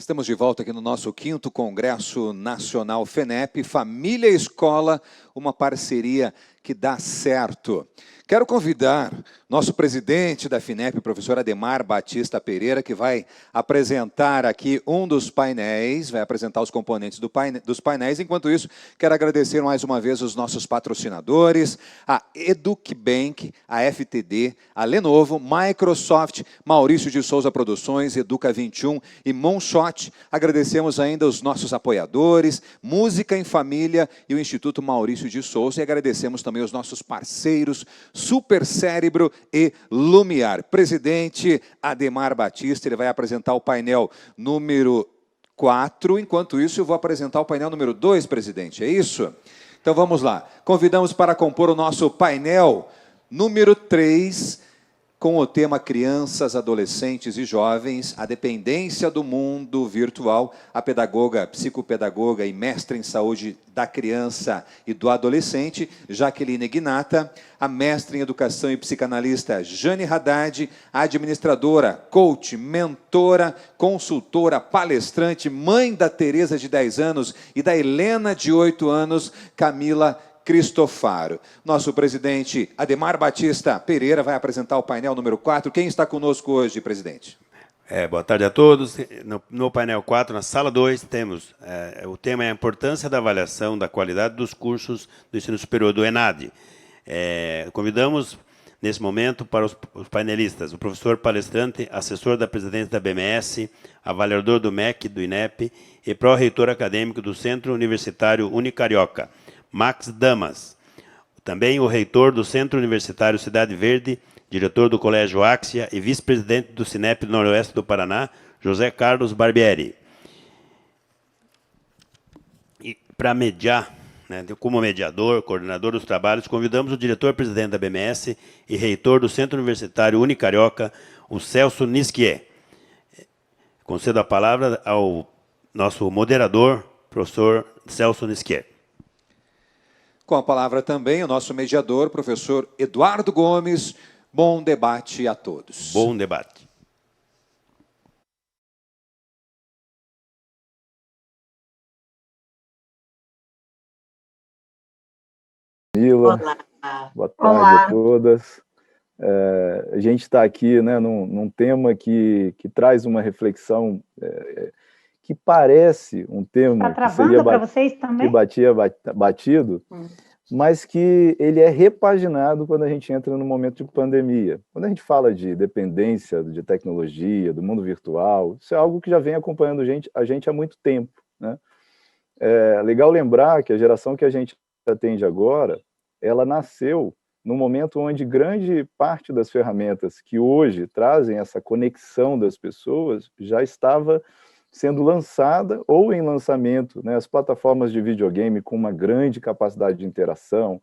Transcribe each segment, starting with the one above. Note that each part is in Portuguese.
Estamos de volta aqui no nosso 5º Congresso Nacional FENEP, Família e Escola, uma parceria que dá certo. Quero convidar nosso presidente da FINEP, professor Ademar Batista Pereira, que vai apresentar aqui um dos painéis, vai apresentar os componentes dos painéis. Enquanto isso, quero agradecer mais uma vez os nossos patrocinadores, a EducBank, a FTD, a Lenovo, Microsoft, Maurício de Souza Produções, Educa 21 e Monshot. Agradecemos ainda os nossos apoiadores, Música em Família e o Instituto Maurício de Souza. E agradecemos também os nossos parceiros, Super Cérebro e Lumiar. Presidente Ademar Batista, ele vai apresentar o painel número 4. Enquanto isso, eu vou apresentar o painel número 2, presidente. É isso? Então vamos lá. Convidamos para compor o nosso painel número 3, com o tema Crianças, Adolescentes e Jovens, a dependência do mundo virtual, a pedagoga, psicopedagoga e mestre em saúde da criança e do adolescente, Jaqueline Gnata, a mestre em educação e psicanalista Jane Haddad, a administradora, coach, mentora, consultora, palestrante, mãe da Tereza de 10 anos e da Helena de 8 anos, Camila Cristofaro. Nosso presidente Ademar Batista Pereira vai apresentar o painel número 4. Quem está conosco hoje, presidente? Boa tarde a todos. No painel 4, na sala 2, temos o tema é a importância da avaliação da qualidade dos cursos do ensino superior do ENAD. Convidamos, nesse momento, para os painelistas, o professor palestrante, assessor da presidência da BMS, avaliador do MEC, do INEP e pró-reitor acadêmico do Centro Universitário Unicarioca, Max Damas. Também o reitor do Centro Universitário Cidade Verde, diretor do Colégio Áxia e vice-presidente do Cinep do Noroeste do Paraná, José Carlos Barbieri. E para mediar, como mediador, coordenador dos trabalhos, convidamos o diretor-presidente da BMS e reitor do Centro Universitário Unicarioca, o Celso Nisquier. Concedo a palavra ao nosso moderador, professor Celso Nisquier. Com a palavra também o nosso mediador, professor Eduardo Gomes. Bom debate a todos. Bom debate. Olá. Boa tarde a todas. A gente está aqui, num tema que traz uma reflexão que parece um tema que seria que batia batido, mas que ele é repaginado quando a gente entra no momento de pandemia. Quando a gente fala de dependência de tecnologia, do mundo virtual, isso é algo que já vem acompanhando a gente há muito tempo, né? É legal lembrar que a geração que a gente atende agora, ela nasceu no momento onde grande parte das ferramentas que hoje trazem essa conexão das pessoas já estava sendo lançada ou em lançamento, as plataformas de videogame com uma grande capacidade de interação,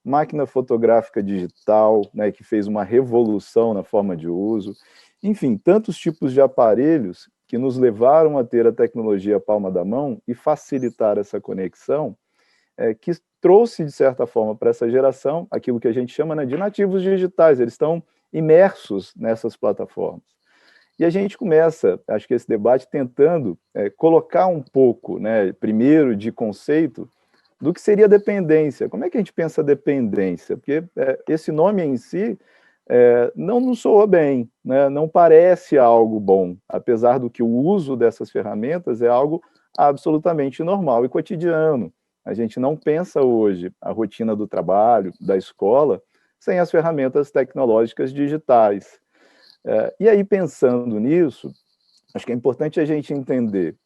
máquina fotográfica digital, que fez uma revolução na forma de uso, enfim, tantos tipos de aparelhos que nos levaram a ter a tecnologia à palma da mão e facilitar essa conexão, que trouxe, de certa forma, para essa geração, aquilo que a gente chama de nativos digitais, eles estão imersos nessas plataformas. E a gente começa, acho que esse debate, tentando colocar um pouco, primeiro, de conceito, do que seria dependência. Como é que a gente pensa dependência? Porque esse nome em si não nos soa bem, não parece algo bom, apesar do que o uso dessas ferramentas é algo absolutamente normal e cotidiano. A gente não pensa hoje a rotina do trabalho, da escola, sem as ferramentas tecnológicas digitais. E aí, pensando nisso, acho que é importante a gente entender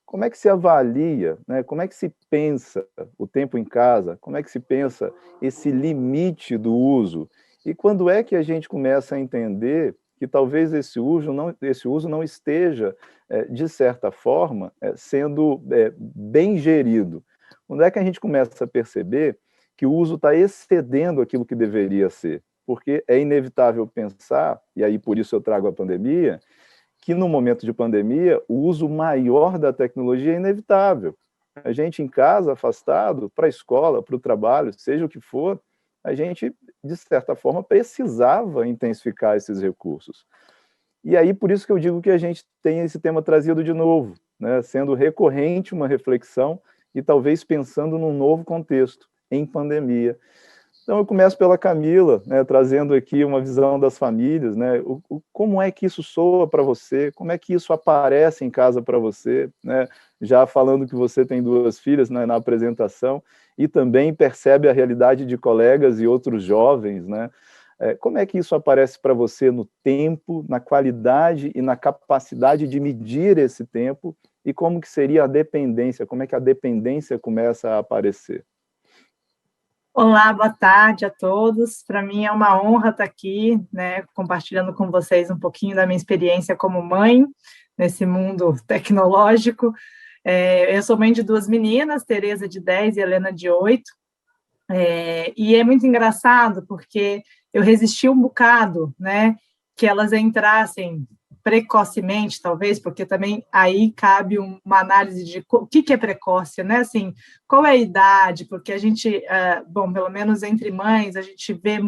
como é que se avalia, como é que se pensa o tempo em casa, como é que se pensa esse limite do uso, e quando é que a gente começa a entender que talvez esse uso não esteja, de certa forma, sendo bem gerido. Quando é que a gente começa a perceber que o uso está excedendo aquilo que deveria ser? Porque é inevitável pensar, e aí por isso eu trago a pandemia, que no momento de pandemia, o uso maior da tecnologia é inevitável. A gente em casa, afastado, para a escola, para o trabalho, seja o que for, a gente, de certa forma, precisava intensificar esses recursos. E aí, por isso que eu digo que a gente tem esse tema trazido de novo, né, sendo recorrente uma reflexão e talvez pensando num novo contexto, em pandemia. Então, eu começo pela Camila, né, trazendo aqui uma visão das famílias, né, como é que isso soa para você, como é que isso aparece em casa para você, né, já falando que você tem 2 filhas, né, na apresentação, e também percebe a realidade de colegas e outros jovens, né, como é que isso aparece para você no tempo, na qualidade e na capacidade de medir esse tempo, e como que seria a dependência, como é que a dependência começa a aparecer? Olá, boa tarde a todos. Para mim é uma honra estar aqui, né, compartilhando com vocês um pouquinho da minha experiência como mãe nesse mundo tecnológico. Eu sou mãe de 2 meninas, Tereza de 10 e Helena de 8. E é muito engraçado porque eu resisti um bocado, né, que elas entrassem precocemente, talvez, porque também aí cabe uma análise de o que é precoce, né? Assim, qual é a idade? Porque a gente, bom, pelo menos entre mães, a gente vê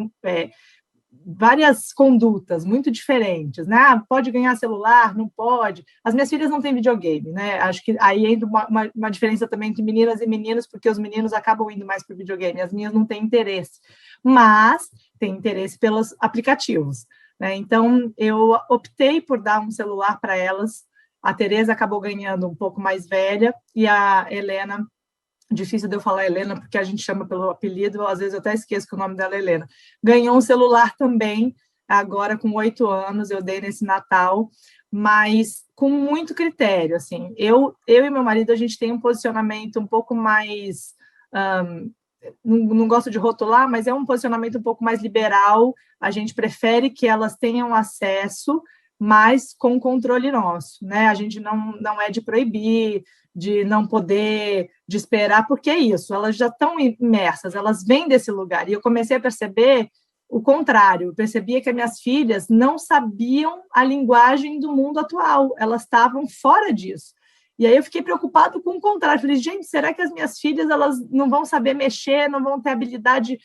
várias condutas muito diferentes, né? Pode ganhar celular, não pode. As minhas filhas não têm videogame, né? Acho que aí entra uma diferença também entre meninas e meninos, porque os meninos acabam indo mais para o videogame, as minhas não têm interesse, mas têm interesse pelos aplicativos. Né? Então, eu optei por dar um celular para elas. A Tereza acabou ganhando um pouco mais velha e a Helena, difícil de eu falar Helena, porque a gente chama pelo apelido, às vezes eu até esqueço que o nome dela é Helena, ganhou um celular também, agora com 8 anos, eu dei nesse Natal, mas com muito critério. Assim, eu e meu marido, a gente tem um posicionamento um pouco mais... não gosto de rotular, mas é um posicionamento um pouco mais liberal. A gente prefere que elas tenham acesso, mas com controle nosso, né? A gente não é de proibir, de não poder, de esperar, porque é isso, elas já estão imersas, elas vêm desse lugar. E eu comecei a perceber o contrário, eu percebia que as minhas filhas não sabiam a linguagem do mundo atual, elas estavam fora disso. E aí eu fiquei preocupado com o contrário. Falei, gente, será que as minhas filhas elas não vão saber mexer, não vão ter habilidade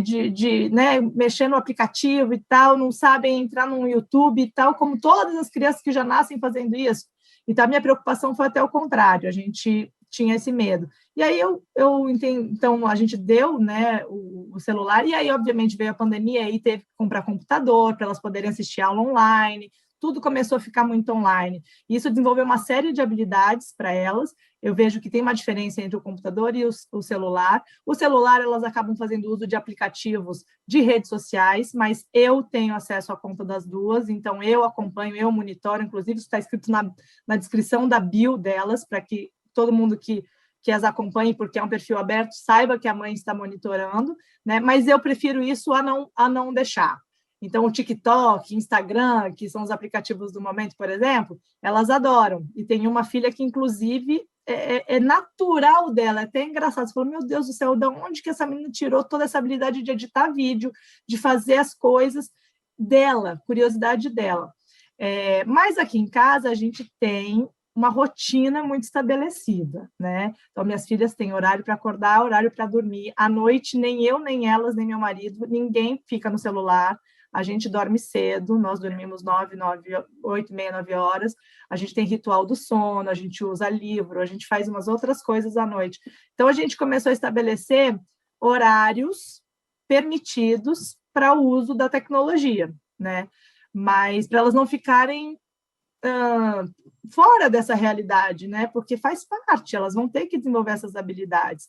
de né, mexer no aplicativo e tal, não sabem entrar no YouTube e tal, como todas as crianças que já nascem fazendo isso? Então, a minha preocupação foi até o contrário, a gente tinha esse medo. E aí eu entendi, então a gente deu, né, o celular, e aí, obviamente, veio a pandemia, e aí teve que comprar computador para elas poderem assistir aula online. Tudo começou a ficar muito online. Isso desenvolveu uma série de habilidades para elas. Eu vejo que tem uma diferença entre o computador e o celular. O celular, elas acabam fazendo uso de aplicativos de redes sociais, mas eu tenho acesso à conta das duas, então eu acompanho, eu monitoro, inclusive isso está escrito na descrição da bio delas, para que todo mundo que as acompanhe, porque é um perfil aberto, saiba que a mãe está monitorando, né? Mas eu prefiro isso a não deixar. Então, o TikTok, Instagram, que são os aplicativos do momento, por exemplo, elas adoram. E tem uma filha que, inclusive, é natural dela, é até engraçado. Você falou, meu Deus do céu, de onde que essa menina tirou toda essa habilidade de editar vídeo, de fazer as coisas dela, curiosidade dela. Mas aqui em casa a gente tem uma rotina muito estabelecida, né? Então, minhas filhas têm horário para acordar, horário para dormir. À noite, nem eu, nem elas, nem meu marido, ninguém fica no celular. A gente dorme cedo, nós dormimos 8, meia, 9 horas. A gente tem ritual do sono, a gente usa livro, a gente faz umas outras coisas à noite. Então, a gente começou a estabelecer horários permitidos para o uso da tecnologia, né? Mas para elas não ficarem fora dessa realidade, né? Porque faz parte, elas vão ter que desenvolver essas habilidades.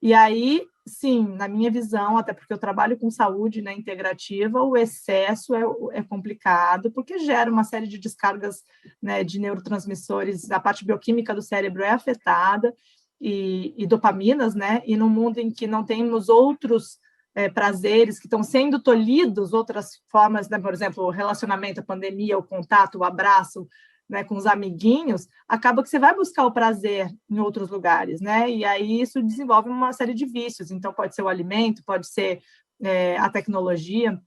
E aí, sim, na minha visão, até porque eu trabalho com saúde, né, integrativa, o excesso é complicado, porque gera uma série de descargas, né, de neurotransmissores, a parte bioquímica do cérebro é afetada, e dopaminas, né? E num mundo em que não temos outros prazeres que estão sendo tolhidos, outras formas, né? Por exemplo, o relacionamento, a pandemia, o contato, o abraço, né, com os amiguinhos, acaba que você vai buscar o prazer em outros lugares, né? E aí isso desenvolve uma série de vícios. Então, pode ser o alimento, pode ser a tecnologia.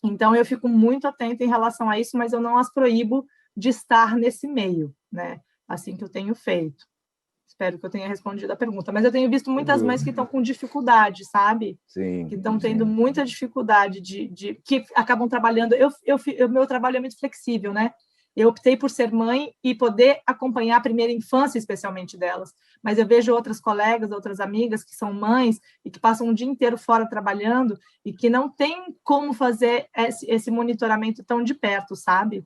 Então, eu fico muito atenta em relação a isso, mas eu não as proíbo de estar nesse meio, né? Assim que eu tenho feito. Espero que eu tenha respondido a pergunta. Mas eu tenho visto muitas mães que estão com dificuldade, sabe? Sim. Que estão tendo muita dificuldade que acabam trabalhando. Meu trabalho é muito flexível, né? Eu optei por ser mãe e poder acompanhar a primeira infância, especialmente delas. Mas eu vejo outras colegas, outras amigas que são mães e que passam o dia inteiro fora trabalhando e que não têm como fazer esse monitoramento tão de perto, sabe?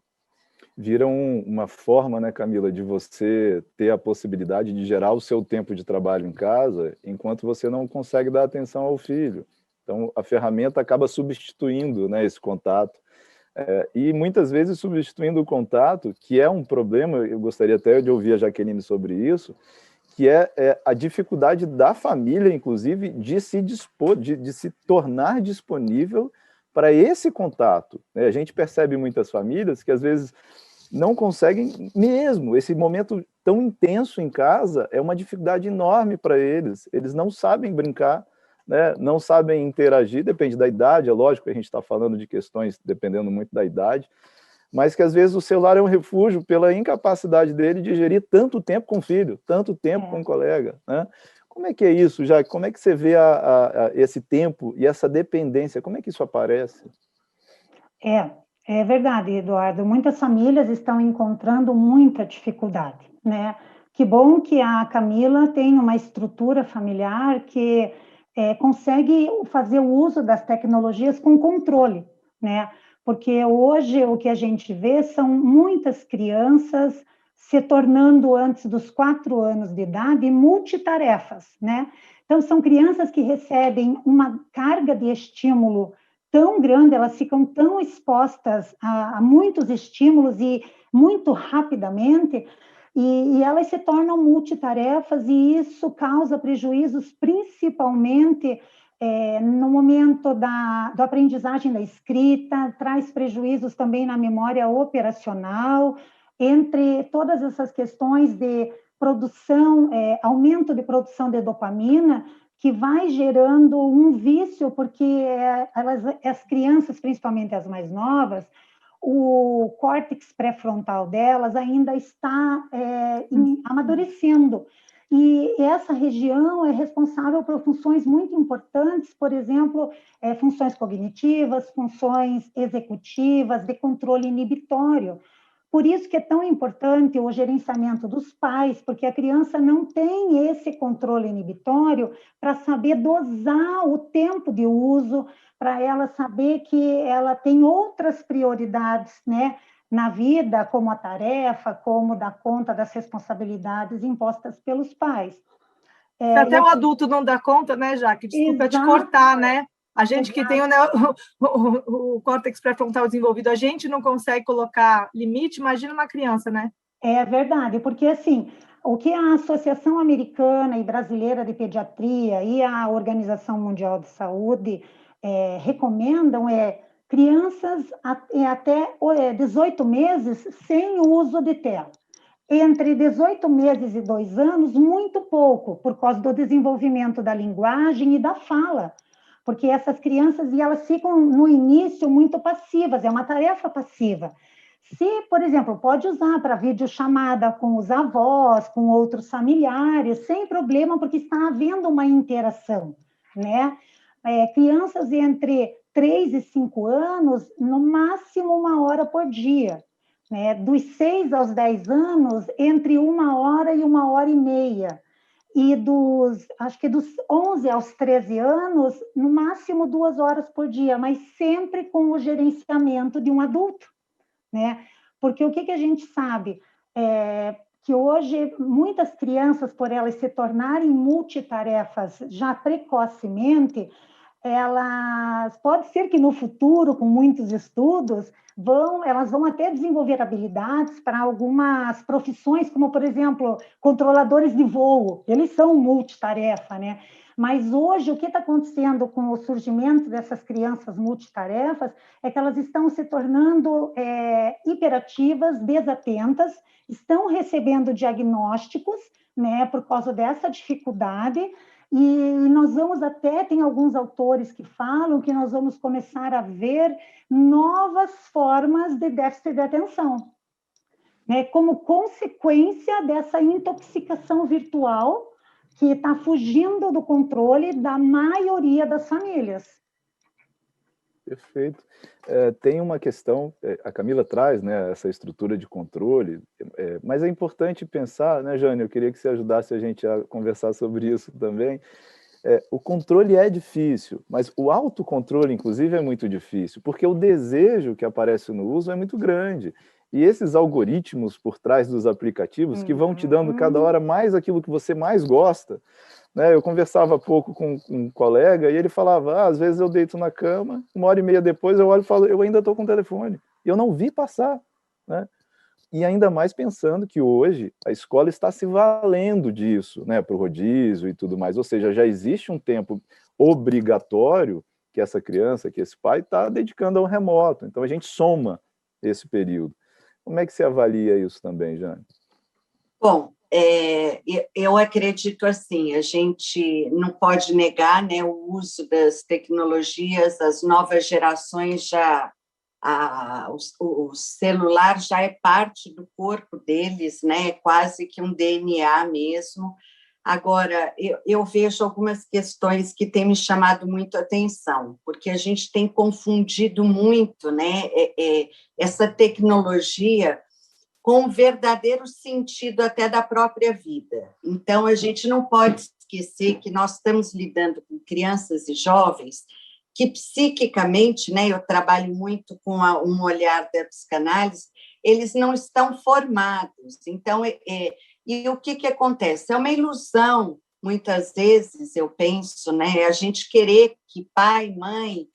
Vira uma forma, né, Camila, de você ter a possibilidade de gerar o seu tempo de trabalho em casa, enquanto você não consegue dar atenção ao filho. Então, a ferramenta acaba substituindo, né, esse contato. E muitas vezes substituindo o contato, que é um problema, eu gostaria até de ouvir a Jaqueline sobre isso, que é a dificuldade da família, inclusive, de se dispor, de se tornar disponível para esse contato. A gente percebe muitas famílias que, às vezes, não conseguem mesmo. Esse momento tão intenso em casa é uma dificuldade enorme para eles. Eles não sabem brincar, né? Não sabem interagir, depende da idade, é lógico que a gente está falando de questões dependendo muito da idade, mas que às vezes o celular é um refúgio pela incapacidade dele de gerir tanto tempo com o filho, tanto tempo com o colega, né? Como é que é isso, Jaque? Como é que você vê esse tempo e essa dependência? Como é que isso aparece? É verdade, Eduardo. Muitas famílias estão encontrando muita dificuldade, né? Que bom que a Camila tem uma estrutura familiar que consegue fazer o uso das tecnologias com controle, né? Porque hoje o que a gente vê são muitas crianças se tornando, antes dos 4 anos de idade, multitarefas, né? Então, são crianças que recebem uma carga de estímulo tão grande, elas ficam tão expostas a muitos estímulos e muito rapidamente, e elas se tornam multitarefas, e isso causa prejuízos principalmente no momento da aprendizagem da escrita, traz prejuízos também na memória operacional, entre todas essas questões de produção, aumento de produção de dopamina, que vai gerando um vício, porque as crianças, principalmente as mais novas, o córtex pré-frontal delas ainda está amadurecendo. E essa região é responsável por funções muito importantes, por exemplo, funções cognitivas, funções executivas, de controle inibitório. Por isso que é tão importante o gerenciamento dos pais, porque a criança não tem esse controle inibitório para saber dosar o tempo de uso, para ela saber que ela tem outras prioridades, né, na vida, como a tarefa, como dar conta das responsabilidades impostas pelos pais. Até o adulto não dá conta, né, Jaque? Desculpa te cortar, né? A gente que tem o córtex pré-frontal desenvolvido, a gente não consegue colocar limite, imagina uma criança, né? É verdade, porque assim, o que a Associação Americana e Brasileira de Pediatria e a Organização Mundial de Saúde recomendam crianças até 18 meses sem uso de tela. Entre 18 meses e 2 anos, muito pouco, por causa do desenvolvimento da linguagem e da fala. Porque essas crianças, elas ficam no início muito passivas, é uma tarefa passiva. Se, por exemplo, pode usar para videochamada com os avós, com outros familiares, sem problema, porque está havendo uma interação, né? Crianças entre 3 e 5 anos, no máximo 1 hora por dia, né? Dos 6 aos 10 anos, entre 1 hora e 1h30. E acho que dos 11 aos 13 anos, no máximo 2 horas por dia, mas sempre com o gerenciamento de um adulto, né? Porque o que a gente sabe? Que hoje muitas crianças, por elas se tornarem multitarefas já precocemente, pode ser que no futuro, com muitos estudos, elas vão até desenvolver habilidades para algumas profissões, como, por exemplo, controladores de voo. Eles são multitarefa, né? Mas hoje, o que está acontecendo com o surgimento dessas crianças multitarefas é que elas estão se tornando hiperativas, desatentas, estão recebendo diagnósticos, né, por causa dessa dificuldade. E nós vamos tem alguns autores que falam que nós vamos começar a ver novas formas de déficit de atenção, né, como consequência dessa intoxicação virtual que está fugindo do controle da maioria das famílias. Perfeito. Tem uma questão, a Camila traz, né, essa estrutura de controle, mas é importante pensar, né, Jane, eu queria que você ajudasse a gente a conversar sobre isso também. O controle é difícil, mas o autocontrole, inclusive, é muito difícil, porque o desejo que aparece no uso é muito grande. E esses algoritmos por trás dos aplicativos que vão te dando cada hora mais aquilo que você mais gosta, né? Eu conversava há pouco com um colega e ele falava, às vezes eu deito na cama, 1h30 depois eu olho e falo, eu ainda estou com o telefone, e eu não vi passar, né? E ainda mais pensando que hoje a escola está se valendo disso, né, para o rodízio e tudo mais, ou seja, já existe um tempo obrigatório que essa criança, que esse pai está dedicando ao remoto, então a gente soma esse período. Como é que você avalia isso também, Jane? Bom, eu acredito assim, a gente não pode negar, né, o uso das tecnologias, as novas gerações já, o celular já é parte do corpo deles, né, quase que um DNA mesmo. Agora, eu vejo algumas questões que têm me chamado muito a atenção, porque a gente tem confundido muito, né, essa tecnologia com o verdadeiro sentido até da própria vida. Então, a gente não pode esquecer que nós estamos lidando com crianças e jovens que psiquicamente, né, eu trabalho muito com um olhar da psicanálise, eles não estão formados. Então, e o que acontece? É uma ilusão, muitas vezes, eu penso, né, a gente querer que pai, mãe,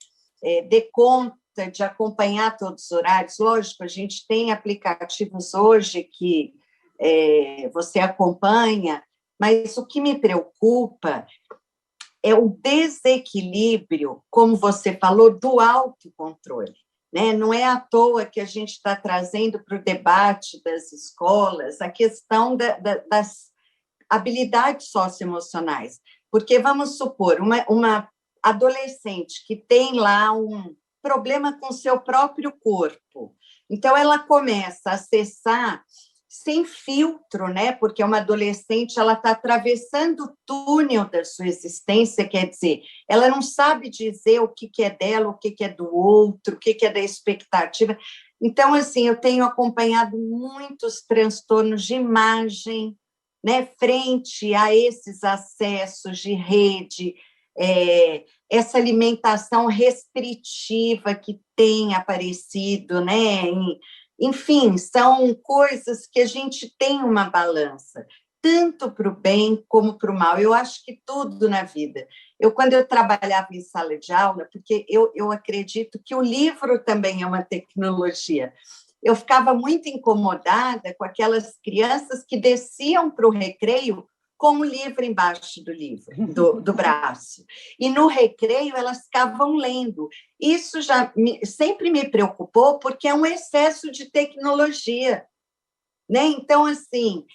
dê conta de acompanhar todos os horários. Lógico, a gente tem aplicativos hoje que você acompanha, mas o que me preocupa é o desequilíbrio, como você falou, do autocontrole, né? Não é à toa que a gente está trazendo para o debate das escolas a questão das habilidades socioemocionais, porque vamos supor, uma adolescente que tem lá um problema com seu próprio corpo. Então, ela começa a acessar sem filtro, né? Porque uma adolescente, ela está atravessando o túnel da sua existência, quer dizer, ela não sabe dizer o que é dela, o que é do outro, o que é da expectativa. Então, assim, eu tenho acompanhado muitos transtornos de imagem, né? Frente a esses acessos de rede, essa alimentação restritiva que tem aparecido, né? Enfim, são coisas que a gente tem uma balança, tanto para o bem como para o mal. Eu acho que tudo na vida. Quando eu trabalhava em sala de aula, porque eu acredito que o livro também é uma tecnologia, eu ficava muito incomodada com aquelas crianças que desciam para o recreio com o livro embaixo do braço. E no recreio elas ficavam lendo. Isso sempre me preocupou, porque é um excesso de tecnologia, né? Então, assim,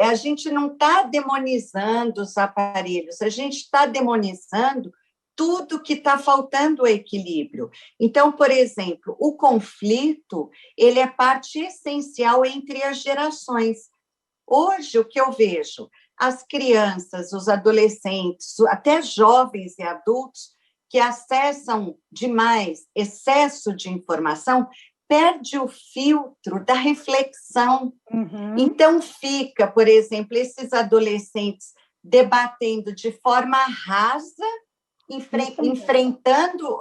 a gente não está demonizando os aparelhos, a gente está demonizando tudo que está faltando o equilíbrio. Então, por exemplo, o conflito, ele é parte essencial entre as gerações. Hoje, o que eu vejo, as crianças, os adolescentes, até jovens e adultos que acessam demais excesso de informação, perde o filtro da reflexão. Então, fica, por exemplo, esses adolescentes debatendo de forma rasa, enfrentando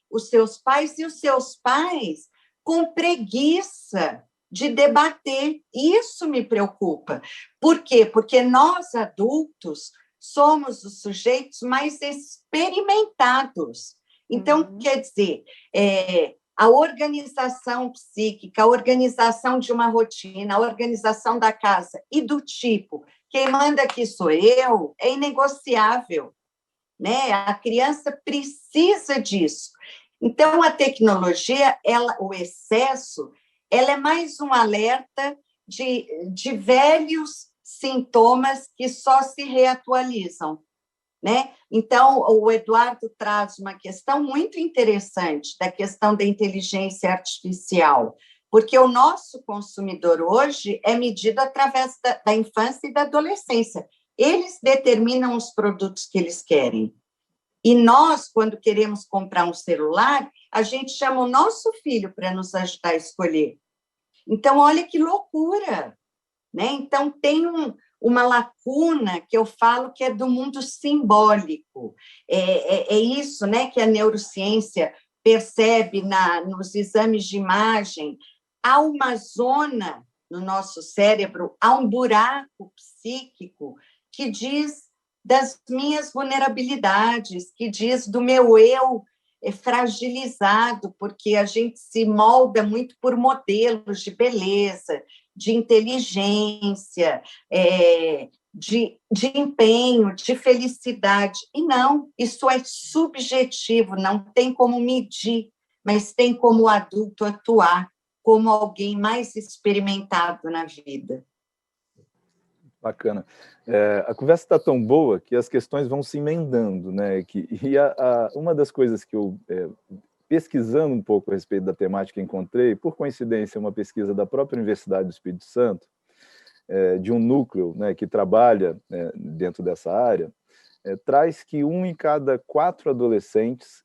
os seus pais, e os seus pais com preguiça de debater. Isso me preocupa. Por quê? Porque nós, adultos, somos os sujeitos mais experimentados. Então, quer dizer, a organização psíquica, a organização de uma rotina, a organização da casa e do tipo, quem manda aqui sou eu, é inegociável, né? A criança precisa disso. Então, a tecnologia, o excesso, ela é mais um alerta de velhos sintomas que só se reatualizam, né? Então, o Eduardo traz uma questão muito interessante da questão da inteligência artificial, porque o nosso consumidor hoje é medido através da infância e da adolescência. Eles determinam os produtos que eles querem. E nós, quando queremos comprar um celular, a gente chama o nosso filho para nos ajudar a escolher. Então, olha que loucura, né? Então, tem uma lacuna que eu falo que é do mundo simbólico. É isso, né, que a neurociência percebe nos exames de imagem. Há uma zona no nosso cérebro, há um buraco psíquico que diz das minhas vulnerabilidades, que diz do meu eu fragilizado, porque a gente se molda muito por modelos de beleza, de inteligência, de empenho, de felicidade. E não, isso é subjetivo, não tem como medir, mas tem como adulto atuar como alguém mais experimentado na vida. Bacana. A conversa está tão boa que as questões vão se emendando, né? Uma das coisas que eu, pesquisando um pouco a respeito da temática, encontrei, por coincidência, uma pesquisa da própria Universidade do Espírito Santo, de um núcleo, né, que trabalha dentro dessa área, traz que 1 em cada 4 adolescentes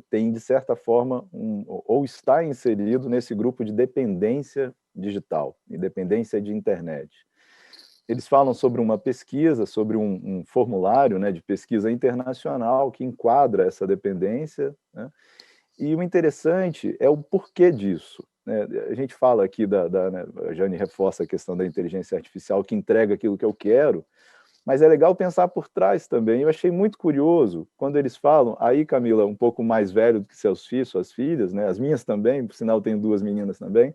tem, de certa forma, ou está inserido nesse grupo de dependência digital e dependência de internet. Eles falam sobre uma pesquisa, sobre um formulário, né, de pesquisa internacional que enquadra essa dependência, né? E o interessante é o porquê disso, né? A gente fala aqui, né, a Jane reforça a questão da inteligência artificial que entrega aquilo que eu quero, mas é legal pensar por trás também. Eu achei muito curioso quando eles falam, aí, Camila, um pouco mais velho do que seus filhos, suas filhas, né, as minhas também, por sinal tenho 2 meninas também,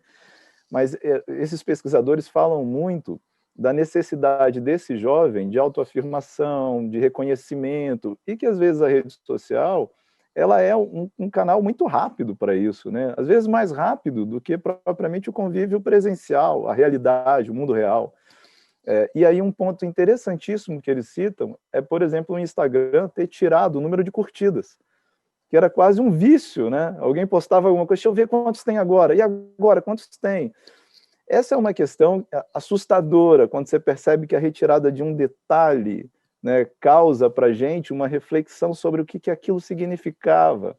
mas esses pesquisadores falam muito da necessidade desse jovem de autoafirmação, de reconhecimento, e que às vezes a rede social ela é um canal muito rápido para isso, né? Às vezes mais rápido do que propriamente o convívio presencial, a realidade, o mundo real. E aí um ponto interessantíssimo que eles citam é, por exemplo, o Instagram ter tirado o número de curtidas, que era quase um vício, né? Alguém postava alguma coisa, deixa eu ver quantos tem agora, e agora, quantos tem? Essa é uma questão assustadora, quando você percebe que a retirada de um detalhe, né, causa para a gente uma reflexão sobre o que aquilo significava.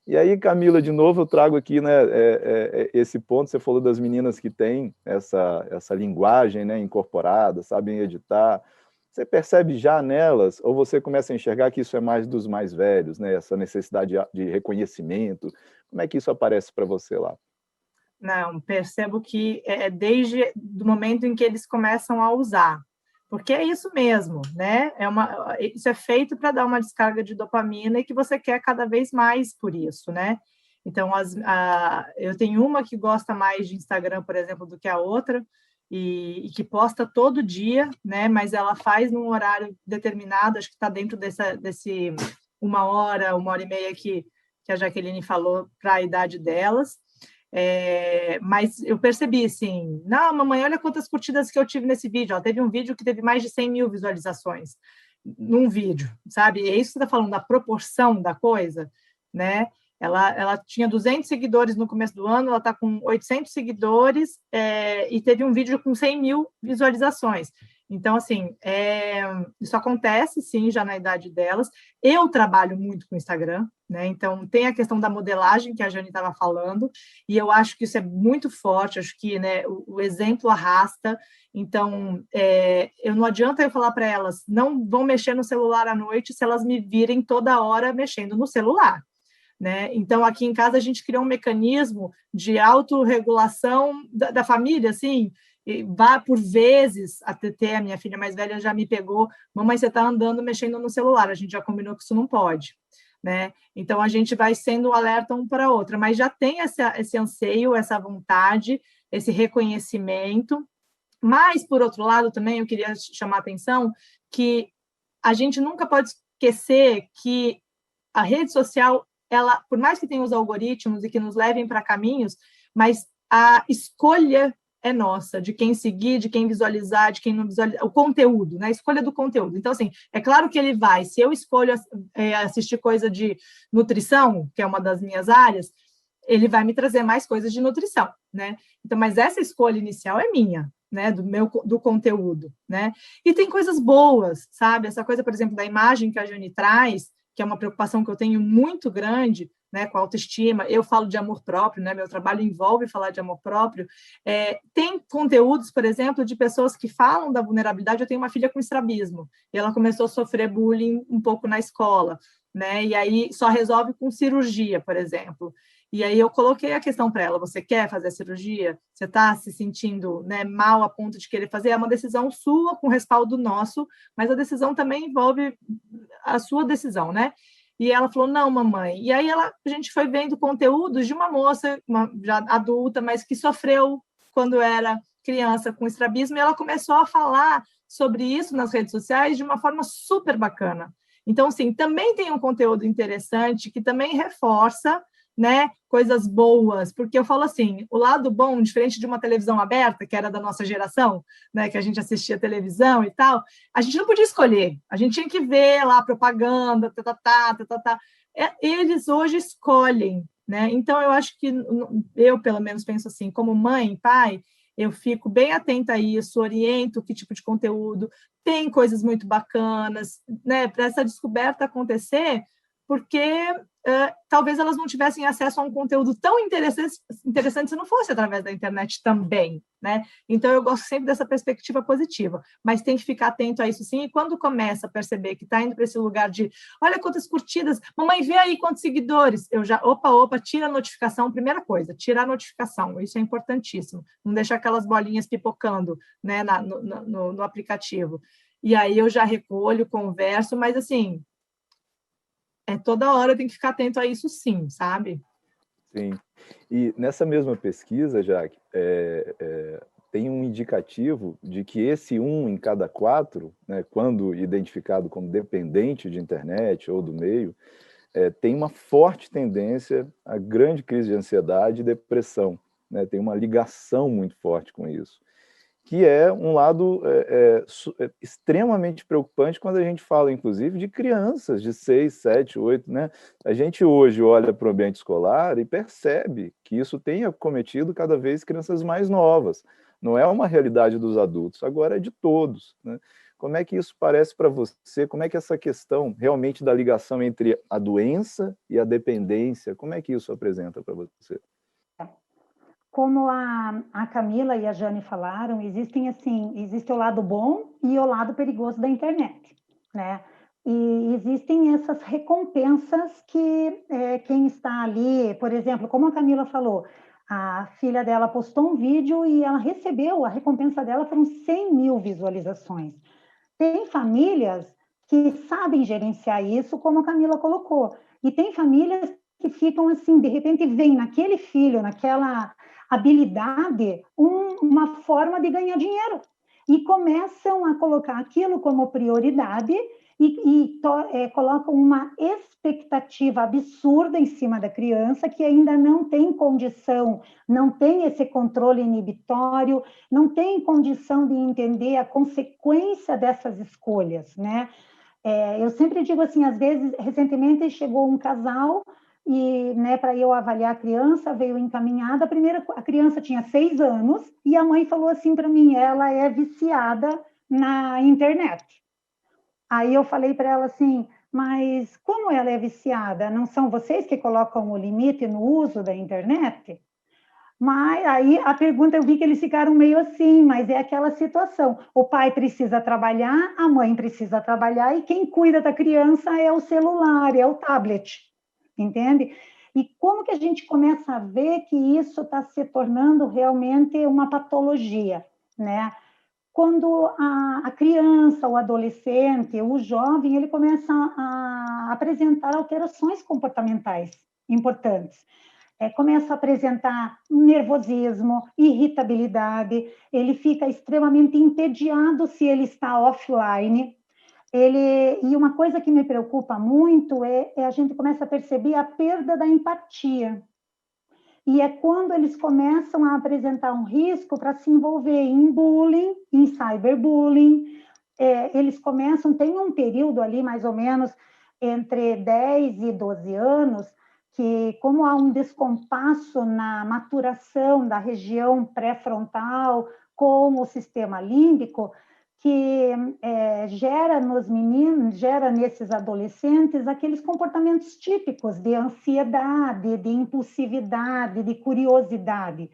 E aí, Camila, de novo, eu trago aqui, né, esse ponto, você falou das meninas que têm essa linguagem, né, incorporada, sabem editar. Você percebe já nelas, ou você começa a enxergar que isso é mais dos mais velhos, né, essa necessidade de reconhecimento? Como é que isso aparece para você lá? Não, percebo que desde o momento em que eles começam a usar, porque é isso mesmo, né? Isso é feito para dar uma descarga de dopamina e que você quer cada vez mais por isso, né? Então, eu tenho uma que gosta mais de Instagram, por exemplo, do que a outra, e que posta todo dia, né? Mas ela faz num horário determinado, acho que está dentro desse 1 hora, 1 hora e meia que a Jaqueline falou para a idade delas. Mas eu percebi assim, não, mamãe, olha quantas curtidas que eu tive nesse vídeo. Ela teve um vídeo que teve mais de 100 mil visualizações num vídeo, sabe? É isso que você está falando, da proporção da coisa, né? Ela tinha 200 seguidores no começo do ano, ela está com 800 seguidores e teve um vídeo com 100 mil visualizações. Então, assim, isso acontece, sim, já na idade delas. Eu trabalho muito com o Instagram, né? Então, tem a questão da modelagem que a Jane estava falando, e eu acho que isso é muito forte, acho que, né, o exemplo arrasta. Então, eu não adianta eu falar para elas, não vão mexer no celular à noite se elas me virem toda hora mexendo no celular, né? Então, aqui em casa, a gente criou um mecanismo de autorregulação da família, assim, e vá por vezes, a TT, a minha filha mais velha, já me pegou, mamãe, você está andando mexendo no celular, a gente já combinou que isso não pode, né? Então, a gente vai sendo alerta um para a outra, mas já tem esse anseio, essa vontade, esse reconhecimento, mas, por outro lado, também eu queria chamar a atenção que a gente nunca pode esquecer que a rede social, ela, por mais que tenha os algoritmos e que nos levem para caminhos, mas a escolha é nossa, de quem seguir, de quem visualizar, de quem não visualizar, o conteúdo, né? A escolha do conteúdo. Então, assim, é claro que ele vai, se eu escolho assistir coisa de nutrição, que é uma das minhas áreas, ele vai me trazer mais coisas de nutrição, né? Então, mas essa escolha inicial é minha, né? Do conteúdo, né? E tem coisas boas, sabe? Essa coisa, por exemplo, da imagem que a Jane traz, que é uma preocupação que eu tenho muito grande, né, com a autoestima. Eu falo de amor próprio, né, meu trabalho envolve falar de amor próprio. Tem conteúdos, por exemplo, de pessoas que falam da vulnerabilidade. Eu tenho uma filha com estrabismo, e ela começou a sofrer bullying um pouco na escola, né, e aí só resolve com cirurgia, por exemplo. E aí eu coloquei a questão para ela: você quer fazer a cirurgia? Você está se sentindo, né, mal a ponto de querer fazer? É uma decisão sua, com respaldo nosso, mas a decisão também envolve a sua decisão, né? E ela falou: não, mamãe. E aí a gente foi vendo conteúdos de uma moça, já adulta, mas que sofreu quando era criança com estrabismo, e ela começou a falar sobre isso nas redes sociais de uma forma super bacana. Então, sim, também tem um conteúdo interessante que também reforça, né, coisas boas, porque eu falo assim, o lado bom, diferente de uma televisão aberta, que era da nossa geração, né, que a gente assistia televisão e tal, a gente não podia escolher, a gente tinha que ver lá a propaganda, eles hoje escolhem, né? Então eu acho que eu, pelo menos, penso assim, como mãe, pai, eu fico bem atenta a isso, oriento que tipo de conteúdo, tem coisas muito bacanas, né, para essa descoberta acontecer, porque talvez elas não tivessem acesso a um conteúdo tão interessante se não fosse através da internet também, né? Então, eu gosto sempre dessa perspectiva positiva, mas tem que ficar atento a isso sim, e quando começa a perceber que está indo para esse lugar de, olha quantas curtidas, mamãe, vê aí quantos seguidores, eu já, opa, tira a notificação, primeira coisa, tira a notificação, isso é importantíssimo, não deixar aquelas bolinhas pipocando, né, no aplicativo. E aí eu já recolho, converso, mas assim, toda hora tem que ficar atento a isso sim, sabe? Sim. E nessa mesma pesquisa, Jaque, tem um indicativo de que esse 1 em cada 4, né, quando identificado como dependente de internet ou do meio, tem uma forte tendência a grande crise de ansiedade e depressão, né? Tem uma ligação muito forte com isso, que é um lado extremamente preocupante quando a gente fala, inclusive, de crianças de 6, 7, 8, né? A gente hoje olha para o ambiente escolar e percebe que isso tem acometido cada vez crianças mais novas. Não é uma realidade dos adultos, agora é de todos, né? Como é que isso parece para você? Como é que essa questão realmente da ligação entre a doença e a dependência, como é que isso apresenta para você? Como a Camila e a Jane falaram, existe o lado bom e o lado perigoso da internet, né? E existem essas recompensas que quem está ali, por exemplo, como a Camila falou, a filha dela postou um vídeo e ela recebeu, a recompensa dela foram 100 mil visualizações. Tem famílias que sabem gerenciar isso, como a Camila colocou, e tem famílias que ficam assim, de repente vem naquele filho, naquela habilidade, uma forma de ganhar dinheiro. E começam a colocar aquilo como prioridade e colocam uma expectativa absurda em cima da criança, que ainda não tem condição, não tem esse controle inibitório, não tem condição de entender a consequência dessas escolhas, né? Eu sempre digo assim, às vezes, recentemente chegou um casal e, né, para eu avaliar a criança, veio encaminhada. A criança tinha 6 anos e a mãe falou assim para mim: ela é viciada na internet. Aí eu falei para ela assim: mas como ela é viciada? Não são vocês que colocam o limite no uso da internet? Mas aí a pergunta, eu vi que eles ficaram meio assim, mas é aquela situação: o pai precisa trabalhar, a mãe precisa trabalhar, e quem cuida da criança é o celular, é o tablet, entende? E como que a gente começa a ver que isso está se tornando realmente uma patologia, né? Quando a criança, o adolescente, o jovem, ele começa a apresentar alterações comportamentais importantes. Começa a apresentar nervosismo, irritabilidade, ele fica extremamente entediado se ele está offline. E uma coisa que me preocupa muito é a gente começa a perceber a perda da empatia. E é quando eles começam a apresentar um risco para se envolver em bullying, em cyberbullying. Eles começam, tem um período ali mais ou menos entre 10 e 12 anos, que como há um descompasso na maturação da região pré-frontal com o sistema límbico, que gera nos meninos, gera nesses adolescentes aqueles comportamentos típicos de ansiedade, de impulsividade, de curiosidade.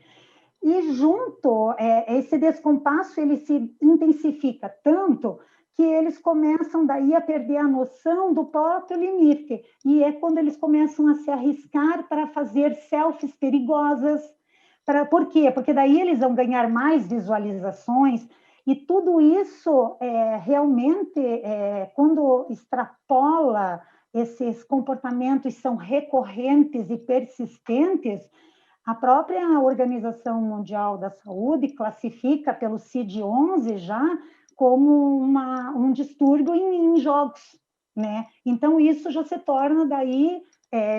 E junto, esse descompasso ele se intensifica tanto que eles começam daí a perder a noção do próprio limite. E é quando eles começam a se arriscar para fazer selfies perigosas. Por quê? Porque daí eles vão ganhar mais visualizações. E tudo isso, realmente, quando extrapola, esses comportamentos são recorrentes e persistentes, a própria Organização Mundial da Saúde classifica pelo CID-11 já como um distúrbio em jogos, né? Então, isso já se torna daí,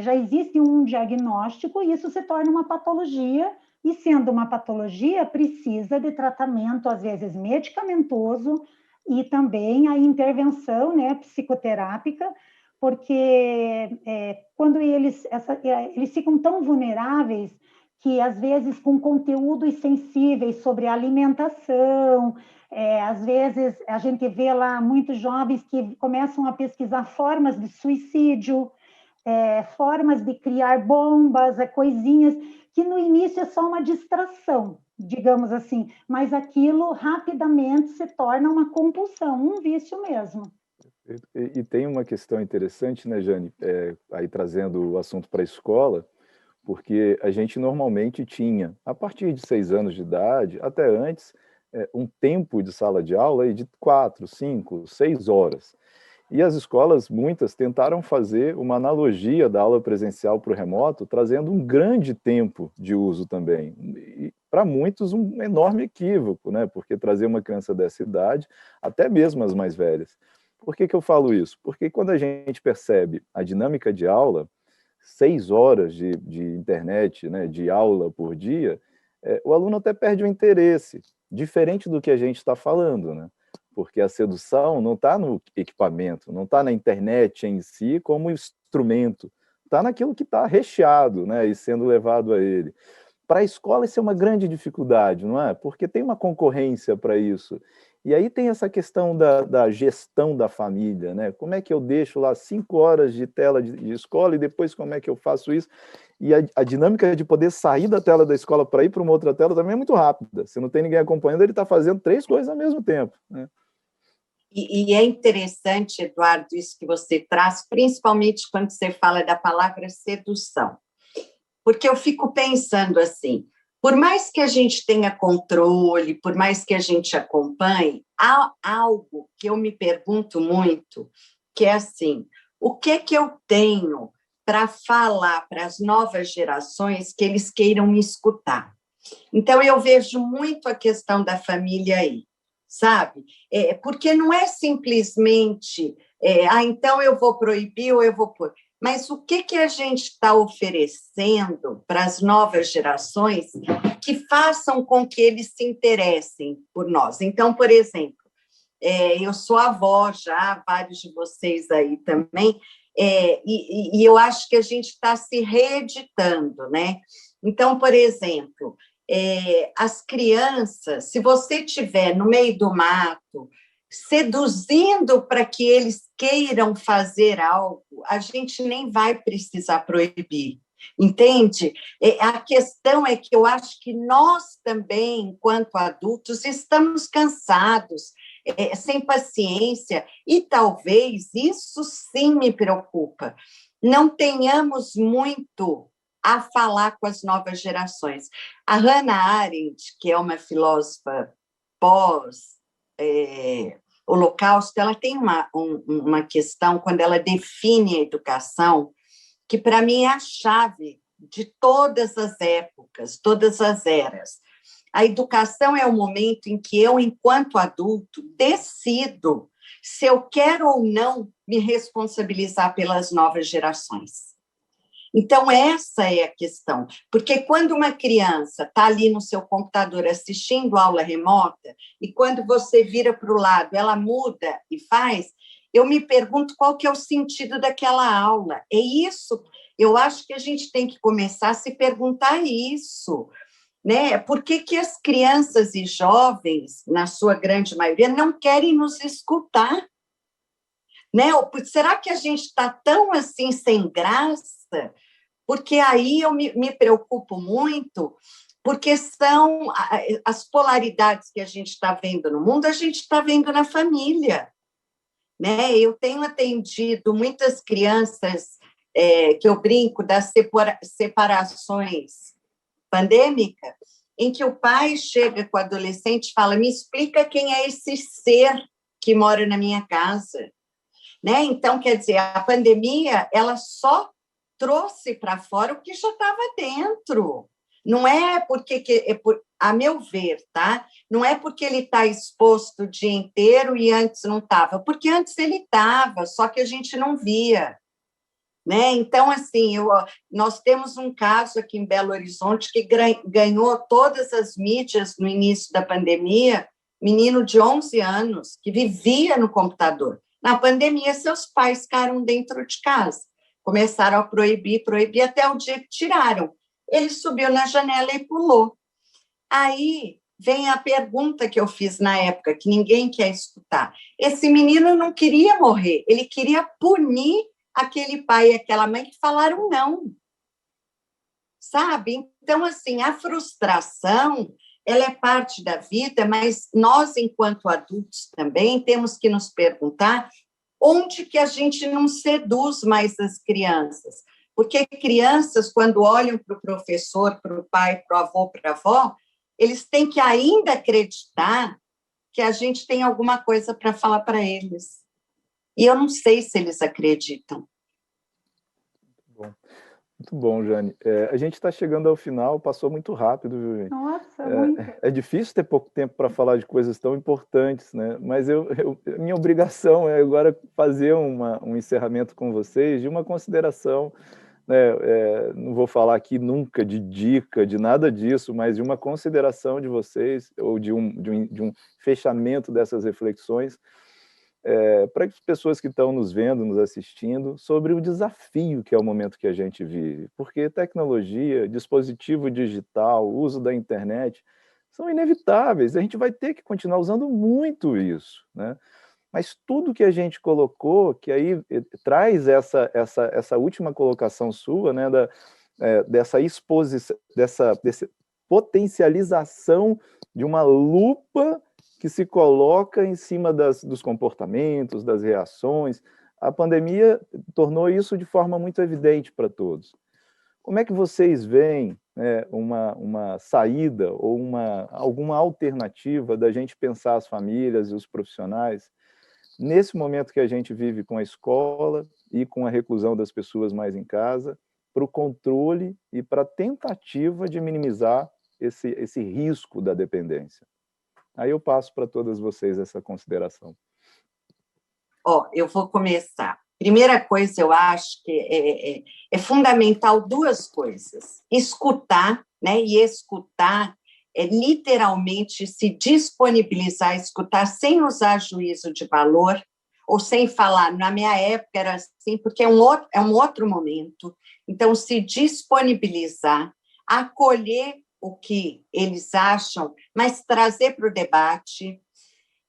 já existe um diagnóstico e isso se torna uma patologia, e sendo uma patologia, precisa de tratamento, às vezes medicamentoso, e também a intervenção, né, psicoterápica, porque quando eles ficam tão vulneráveis que, às vezes, com conteúdos sensíveis sobre alimentação, às vezes a gente vê lá muitos jovens que começam a pesquisar formas de suicídio, formas de criar bombas, coisinhas que no início é só uma distração, digamos assim, mas aquilo rapidamente se torna uma compulsão, um vício mesmo. E tem uma questão interessante, né, Jane, aí trazendo o assunto para a escola, porque a gente normalmente tinha, a partir de 6 anos de idade, até antes, um tempo de sala de aula aí de 4, 5, 6 horas. E as escolas, muitas, tentaram fazer uma analogia da aula presencial para o remoto, trazendo um grande tempo de uso também. E, para muitos, um enorme equívoco, né? Porque trazer uma criança dessa idade, até mesmo as mais velhas. Por que eu falo isso? Porque quando a gente percebe a dinâmica de aula, 6 horas de internet, né, de aula por dia, o aluno até perde o interesse, diferente do que a gente está falando, né? Porque a sedução não está no equipamento, não está na internet em si como instrumento, está naquilo que está recheado, né, e sendo levado a ele. Para a escola isso é uma grande dificuldade, não é? Porque tem uma concorrência para isso. E aí tem essa questão da gestão da família, né? Como é que eu deixo lá 5 horas de tela de escola e depois como é que eu faço isso? E a dinâmica de poder sair da tela da escola para ir para uma outra tela também é muito rápida. Se não tem ninguém acompanhando, ele está fazendo 3 coisas ao mesmo tempo, né? E é interessante, Eduardo, isso que você traz, principalmente quando você fala da palavra sedução. Porque eu fico pensando assim, por mais que a gente tenha controle, por mais que a gente acompanhe, há algo que eu me pergunto muito, que é assim, o que eu tenho para falar para as novas gerações que eles queiram me escutar? Então, eu vejo muito a questão da família aí, sabe? Porque não é simplesmente, então eu vou proibir ou eu vou pôr. Mas o que a gente está oferecendo para as novas gerações que façam com que eles se interessem por nós? Então, por exemplo, eu sou avó já, vários de vocês aí também, e eu acho que a gente está se reeditando, né? Então, por exemplo, as crianças, se você estiver no meio do mato, seduzindo para que eles queiram fazer algo, a gente nem vai precisar proibir, entende? A questão é que eu acho que nós também, enquanto adultos, estamos cansados, sem paciência, e talvez isso sim me preocupa, não tenhamos muito a falar com as novas gerações. A Hannah Arendt, que é uma filósofa pós-Holocausto, ela tem uma questão, quando ela define a educação, que para mim é a chave de todas as épocas, todas as eras. A educação é o momento em que eu, enquanto adulto, decido se eu quero ou não me responsabilizar pelas novas gerações. Então, essa é a questão, porque quando uma criança está ali no seu computador assistindo aula remota, e quando você vira para o lado, ela muda e faz, eu me pergunto qual que é o sentido daquela aula. É isso, eu acho que a gente tem que começar a se perguntar isso. né? Por que que as crianças e jovens, na sua grande maioria, não querem nos escutar? Né? Será que a gente está tão assim sem graça? Porque aí eu me preocupo muito, porque são as polaridades que a gente está vendo no mundo, a gente está vendo na família. Né? Eu tenho atendido muitas crianças que eu brinco das separações pandêmicas, em que o pai chega com o adolescente e fala: me explica quem é esse ser que mora na minha casa. Né? Então, quer dizer, a pandemia ela só trouxe para fora o que já estava dentro. Não é porque, a meu ver, tá? Não é porque ele está exposto o dia inteiro e antes não estava, porque antes ele estava, só que a gente não via. Né? Então, assim, nós temos um caso aqui em Belo Horizonte que ganhou todas as mídias no início da pandemia, menino de 11 anos, que vivia no computador. Na pandemia, seus pais ficaram dentro de casa, começaram a proibir, até o dia que tiraram. Ele subiu na janela e pulou. Aí vem a pergunta que eu fiz na época, que ninguém quer escutar. Esse menino não queria morrer, ele queria punir aquele pai e aquela mãe que falaram não. Sabe? Então, assim, a frustração, ela é parte da vida, mas nós, enquanto adultos, também temos que nos perguntar onde que a gente não seduz mais as crianças. Porque crianças, quando olham para o professor, para o pai, para o avô, para a avó, eles têm que ainda acreditar que a gente tem alguma coisa para falar para eles. E eu não sei se eles acreditam. Muito bom, Jane. A gente está chegando ao final, passou muito rápido, viu, gente? Nossa, muito. É difícil ter pouco tempo para falar de coisas tão importantes, né? Mas minha obrigação é agora fazer um encerramento com vocês de uma consideração, né? Não vou falar aqui nunca de dica, de nada disso, mas de uma consideração de vocês, ou de um fechamento dessas reflexões, para as pessoas que estão nos vendo, nos assistindo, sobre o desafio que é o momento que a gente vive. Porque tecnologia, dispositivo digital, uso da internet, são inevitáveis. A gente vai ter que continuar usando muito isso, né? Mas tudo que a gente colocou, que aí traz essa última colocação sua, né, dessa exposição, dessa potencialização de uma lupa que se coloca em cima dos comportamentos, das reações. A pandemia tornou isso de forma muito evidente para todos. Como é que vocês veem, né, uma saída ou alguma alternativa da gente pensar as famílias e os profissionais nesse momento que a gente vive com a escola e com a reclusão das pessoas mais em casa, para o controle e para a tentativa de minimizar esse risco da dependência? Aí eu passo para todas vocês essa consideração. Eu vou começar. Primeira coisa, eu acho que é fundamental duas coisas. Escutar, né? E escutar é literalmente se disponibilizar a escutar sem usar juízo de valor ou sem falar, na minha época era assim, porque é um outro momento. Então, se disponibilizar, acolher o que eles acham, mas trazer para o debate.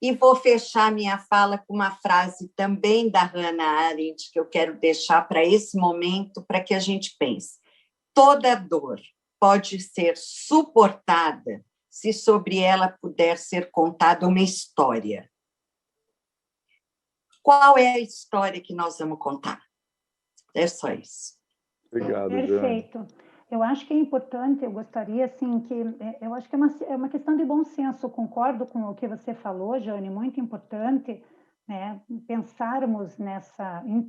E vou fechar minha fala com uma frase também da Hannah Arendt, que eu quero deixar para esse momento, para que a gente pense. Toda dor pode ser suportada se sobre ela puder ser contada uma história. Qual é a história que nós vamos contar? É só isso. Obrigado, Perfeito. Jane. Eu acho que é importante, eu gostaria, assim, eu acho que é uma questão de bom senso, eu concordo com o que você falou, Jane, muito importante, né, pensarmos em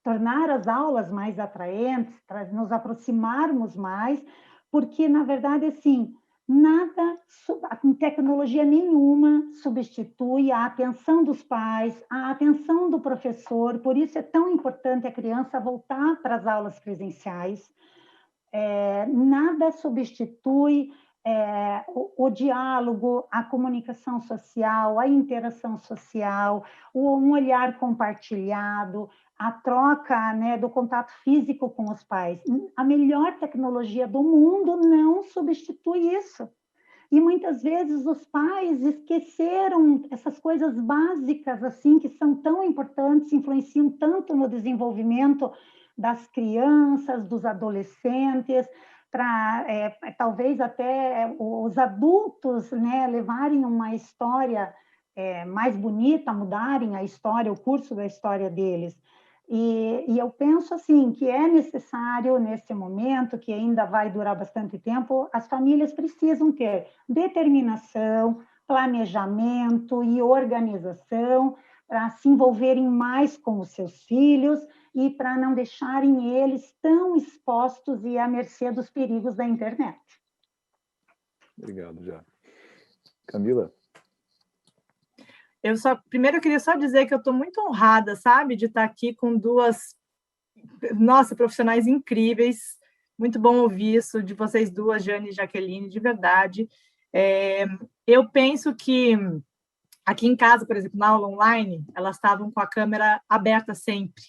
tornar as aulas mais atraentes, nos aproximarmos mais, porque, na verdade, assim, nada, tecnologia nenhuma substitui a atenção dos pais, a atenção do professor, por isso é tão importante a criança voltar para as aulas presenciais. Nada substitui o diálogo, a comunicação social, a interação social, um olhar compartilhado, a troca, né, do contato físico com os pais. A melhor tecnologia do mundo não substitui isso. E muitas vezes os pais esqueceram essas coisas básicas assim que são tão importantes, influenciam tanto no desenvolvimento das crianças, dos adolescentes, para talvez até os adultos, né, levarem uma história mais bonita, mudarem a história, o curso da história deles. E eu penso assim que é necessário, nesse momento, que ainda vai durar bastante tempo, as famílias precisam ter determinação, planejamento e organização para se envolverem mais com os seus filhos e para não deixarem eles tão expostos e à mercê dos perigos da internet. Obrigado, já. Camila? Primeiro eu queria só dizer que eu estou muito honrada, sabe, de estar aqui com duas, nossa, profissionais incríveis. Muito bom ouvir isso de vocês duas, Jane e Jaqueline, de verdade. Eu penso que aqui em casa, por exemplo, na aula online, elas estavam com a câmera aberta sempre.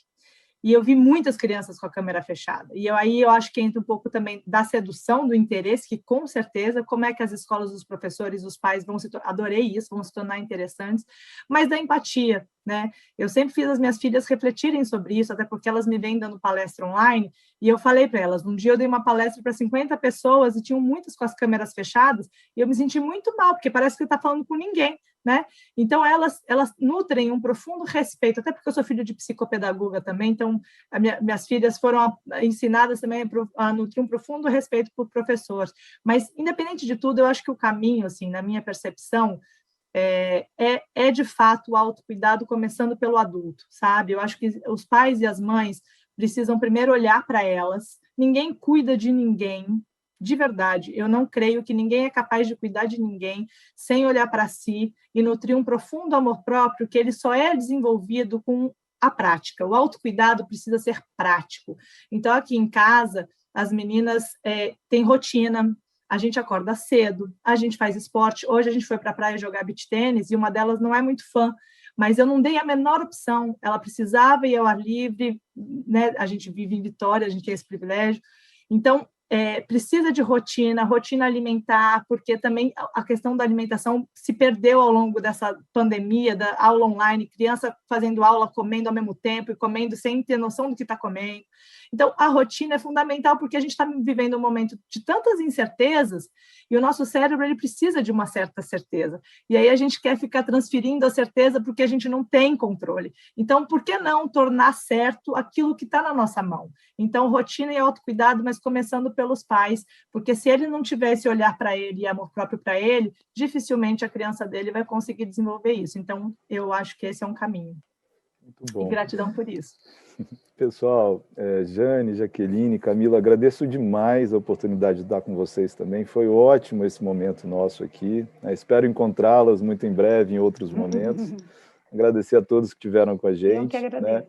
E eu vi muitas crianças com a câmera fechada. E aí eu acho que entra um pouco também da sedução, do interesse, que com certeza, como é que as escolas, os professores, os pais vão adorei isso, vão se tornar interessantes, mas da empatia, né? Eu sempre fiz as minhas filhas refletirem sobre isso, até porque elas me vêm dando palestra online, e eu falei para elas, um dia eu dei uma palestra para 50 pessoas, e tinham muitas com as câmeras fechadas, e eu me senti muito mal, porque parece que está falando com ninguém, né? Então, elas nutrem um profundo respeito, até porque eu sou filha de psicopedagoga também, então, minhas filhas foram ensinadas também a nutrir um profundo respeito por professores. Mas, independente de tudo, eu acho que o caminho, assim, na minha percepção, é de fato o autocuidado, começando pelo adulto, sabe? Eu acho que os pais e as mães precisam primeiro olhar para elas, ninguém cuida de ninguém, de verdade, eu não creio que ninguém é capaz de cuidar de ninguém sem olhar para si e nutrir um profundo amor próprio, que ele só é desenvolvido com a prática. O autocuidado precisa ser prático. Então, aqui em casa, as meninas têm rotina, a gente acorda cedo, a gente faz esporte. Hoje a gente foi para a praia jogar beach tênis e uma delas não é muito fã, mas eu não dei a menor opção. Ela precisava ir ao ar livre, né? A gente vive em Vitória, a gente tem esse privilégio. Então, precisa de rotina alimentar, porque também a questão da alimentação se perdeu ao longo dessa pandemia, da aula online, criança fazendo aula, comendo ao mesmo tempo e comendo sem ter noção do que está comendo. Então, a rotina é fundamental, porque a gente está vivendo um momento de tantas incertezas e o nosso cérebro ele precisa de uma certa certeza. E aí a gente quer ficar transferindo a certeza porque a gente não tem controle. Então, por que não tornar certo aquilo que está na nossa mão? Então, rotina e autocuidado, mas começando pelos pais, porque se ele não tiver esse olhar para ele e amor próprio para ele, dificilmente a criança dele vai conseguir desenvolver isso. Então, eu acho que esse é um caminho. Muito bom. E gratidão por isso. Pessoal, Jane, Jaqueline, Camila, agradeço demais a oportunidade de estar com vocês também. Foi ótimo esse momento nosso aqui. Espero encontrá-las muito em breve em outros momentos. Agradecer a todos que estiveram com a gente. Eu que agradeço. Né?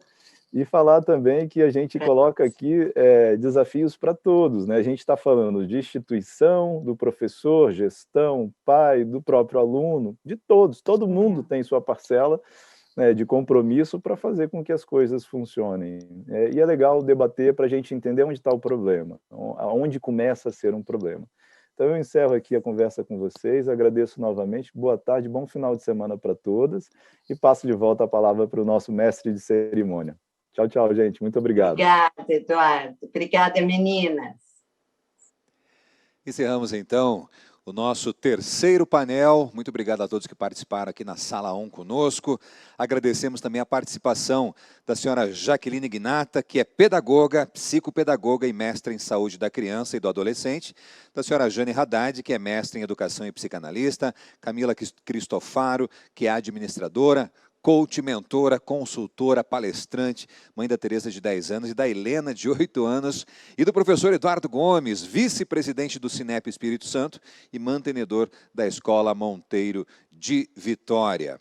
E falar também que a gente coloca aqui desafios para todos. Né? A gente está falando de instituição, do professor, gestão, pai, do próprio aluno, de todos. Todo mundo tem sua parcela de compromisso para fazer com que as coisas funcionem. E é legal debater para a gente entender onde está o problema, onde começa a ser um problema. Então, eu encerro aqui a conversa com vocês, agradeço novamente, boa tarde, bom final de semana para todas, e passo de volta a palavra para o nosso mestre de cerimônia. Tchau, tchau, gente, muito obrigado. Obrigada, Eduardo. Obrigada, meninas. Encerramos, então, o nosso terceiro painel. Muito obrigado a todos que participaram aqui na Sala 1 conosco. Agradecemos também a participação da senhora Jaqueline Gnata, que é pedagoga, psicopedagoga e mestra em saúde da criança e do adolescente. Da senhora Jane Haddad, que é mestra em educação e psicanalista. Camila Cristofaro, que é administradora, coach, mentora, consultora, palestrante, mãe da Tereza de 10 anos e da Helena de 8 anos, e do professor Eduardo Gomes, vice-presidente do Cinep Espírito Santo e mantenedor da Escola Monteiro de Vitória.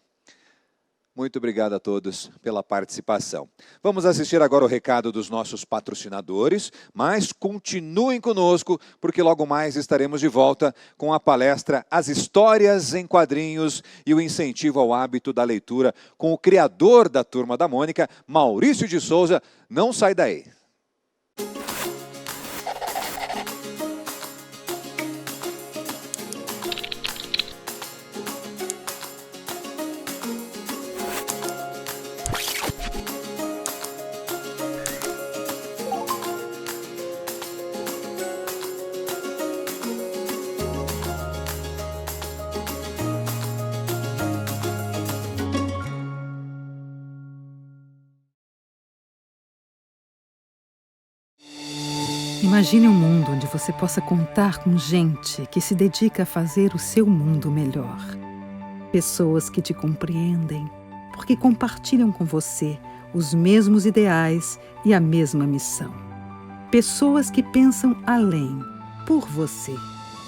Muito obrigado a todos pela participação. Vamos assistir agora o recado dos nossos patrocinadores, mas continuem conosco, porque logo mais estaremos de volta com a palestra As Histórias em Quadrinhos e o Incentivo ao Hábito da Leitura, com o criador da Turma da Mônica, Maurício de Souza. Não sai daí. Imagine um mundo onde você possa contar com gente que se dedica a fazer o seu mundo melhor. Pessoas que te compreendem, porque compartilham com você os mesmos ideais e a mesma missão. Pessoas que pensam além, por você,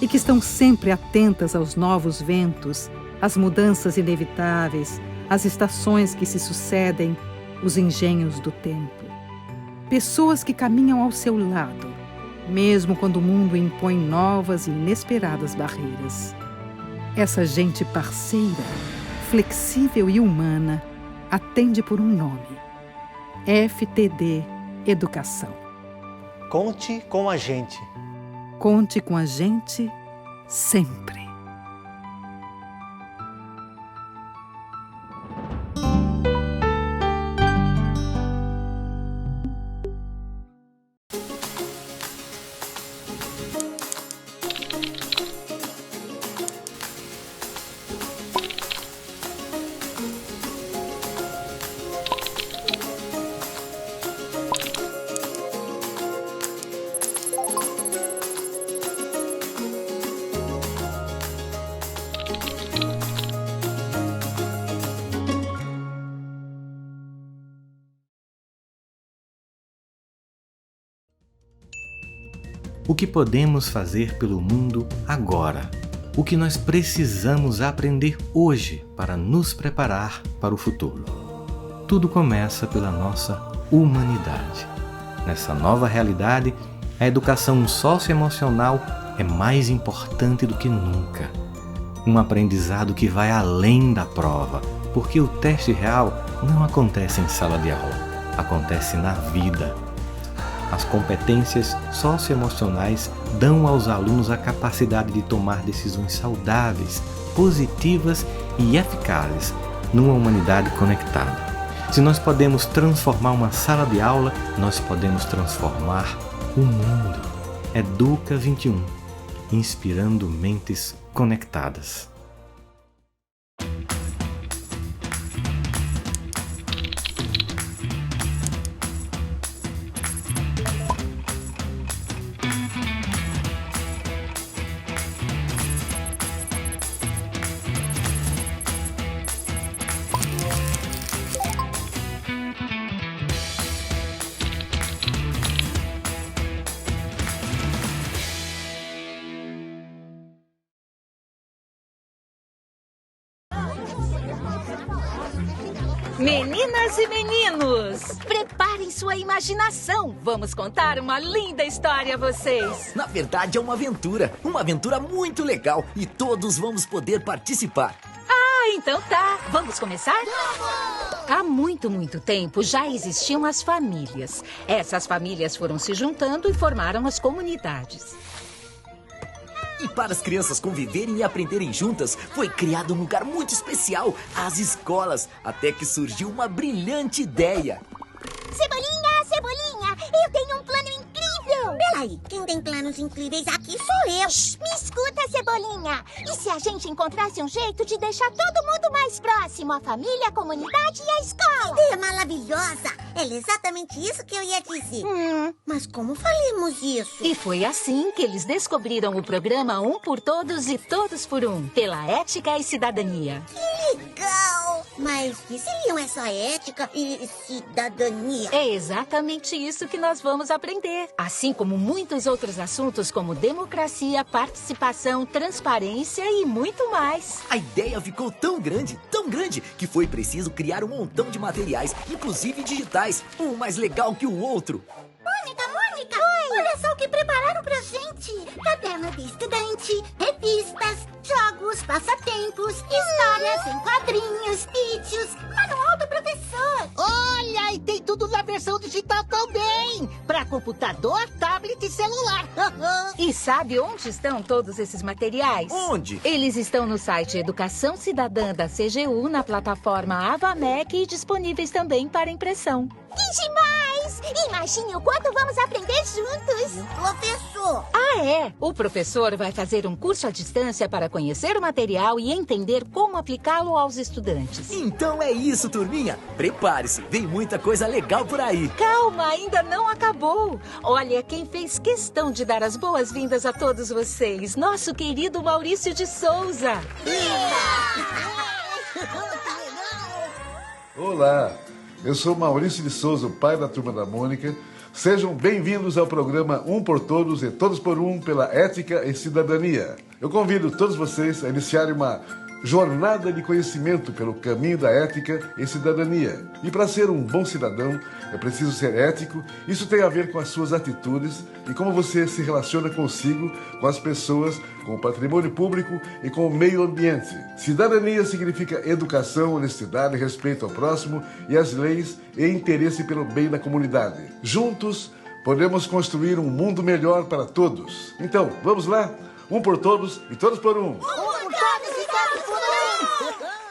e que estão sempre atentas aos novos ventos, às mudanças inevitáveis, às estações que se sucedem, os engenhos do tempo. Pessoas que caminham ao seu lado, mesmo quando o mundo impõe novas e inesperadas barreiras. Essa gente parceira, flexível e humana, atende por um nome: FTD Educação. Conte com a gente. Conte com a gente sempre. O que podemos fazer pelo mundo agora? O que nós precisamos aprender hoje para nos preparar para o futuro? Tudo começa pela nossa humanidade. Nessa nova realidade, a educação socioemocional é mais importante do que nunca. Um aprendizado que vai além da prova, porque o teste real não acontece em sala de aula, acontece na vida. As competências socioemocionais dão aos alunos a capacidade de tomar decisões saudáveis, positivas e eficazes numa humanidade conectada. Se nós podemos transformar uma sala de aula, nós podemos transformar o mundo. Educa 21, inspirando mentes conectadas. Meninas e meninos, preparem sua imaginação. Vamos contar uma linda história a vocês. Na verdade, é uma aventura muito legal e todos vamos poder participar. Ah, então tá. Vamos começar? Há muito tempo já existiam as famílias. Essas famílias foram se juntando e formaram as comunidades. E para as crianças conviverem e aprenderem juntas, foi criado um lugar muito especial, as escolas, até que surgiu uma brilhante ideia. Cebolinha, Cebolinha, eu tenho um plano incrível! Peraí, quem tem planos incríveis aqui sou eu! Shhh, me escuta, Cebolinha! E se a gente encontrasse um jeito de deixar todo mundo mais próximo, a família, a comunidade e a escola? Ideia maravilhosa! É exatamente isso que eu ia dizer. Mas como faremos isso? E foi assim que eles descobriram o programa Um por Todos e Todos por Um, pela ética e cidadania. Que legal! Mas que seriam essa ética e cidadania? É exatamente isso que nós vamos aprender. Assim como muitos outros assuntos como democracia, participação, transparência e muito mais. A ideia ficou tão grande, que foi preciso criar um montão de materiais, inclusive digitais, um mais legal que o outro. Mônica! Oi! Olha só o que prepararam pra gente! Caderno de estudante, revistas, jogos, passatempos, histórias em quadrinhos, vídeos, manual do professor. Olha, e tem tudo na versão digital também! Para computador, tablet e celular. E sabe onde estão todos esses materiais? Onde? Eles estão no site Educação Cidadã da CGU, na plataforma AvaMec e disponíveis também para impressão. Que demais! Imagine o quanto vamos aprender juntos. Professor! Ah, é? O professor vai fazer um curso à distância para conhecer o material e entender como aplicá-lo aos estudantes. Então é isso, turminha. Prepare-se, vem muita coisa legal por aí. Calma, ainda não acabou. Olha quem fez questão de dar as boas-vindas a todos vocês. Nosso querido Maurício de Souza. Olá, eu sou Maurício de Souza, o pai da Turma da Mônica. Sejam bem-vindos ao programa Um por Todos e Todos por Um pela Ética e Cidadania. Eu convido todos vocês a iniciarem uma jornada de conhecimento pelo caminho da ética e cidadania. E para ser um bom cidadão, é preciso ser ético. Isso tem a ver com as suas atitudes e como você se relaciona consigo, com as pessoas, com o patrimônio público e com o meio ambiente. Cidadania significa educação, honestidade, respeito ao próximo e às leis e interesse pelo bem da comunidade. Juntos, podemos construir um mundo melhor para todos. Então, vamos lá? Um por todos e todos por um. Um por todos e todos por um!